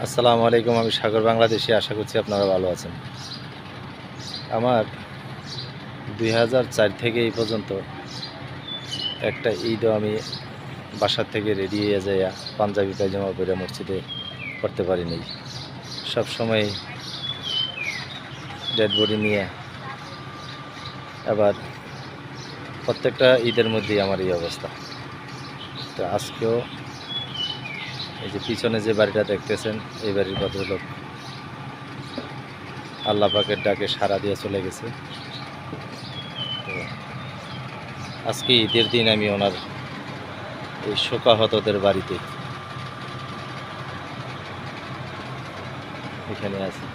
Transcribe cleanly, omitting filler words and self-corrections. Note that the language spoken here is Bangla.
আসসালামু আলাইকুম। আমি সাগর, বাংলাদেশি। আশা করছি আপনারা ভালো আছেন। আমার ২০০৪ থেকে এই পর্যন্ত একটা ঈদও আমি বাসার থেকে রেডি হয়ে যাইয়া পাঞ্জাবি পায়জামা পরে মসজিদে করতে পারিনি। সবসময় ডেড বডি নিয়ে, আবার প্রত্যেকটা ঈদের মধ্যেই আমার এই অবস্থা। তো আজকেও এই যে পিছনে যে বাড়িটা দেখতেছেন, এই বাড়ির ভদ্রলোক আল্লাহ পাকের ডাকে সাড়া দিয়ে চলে গেছে। তো আজকে ঈদের দিন আমি ওনার এই শোকাহতদের বাড়িতে এখানে আছি।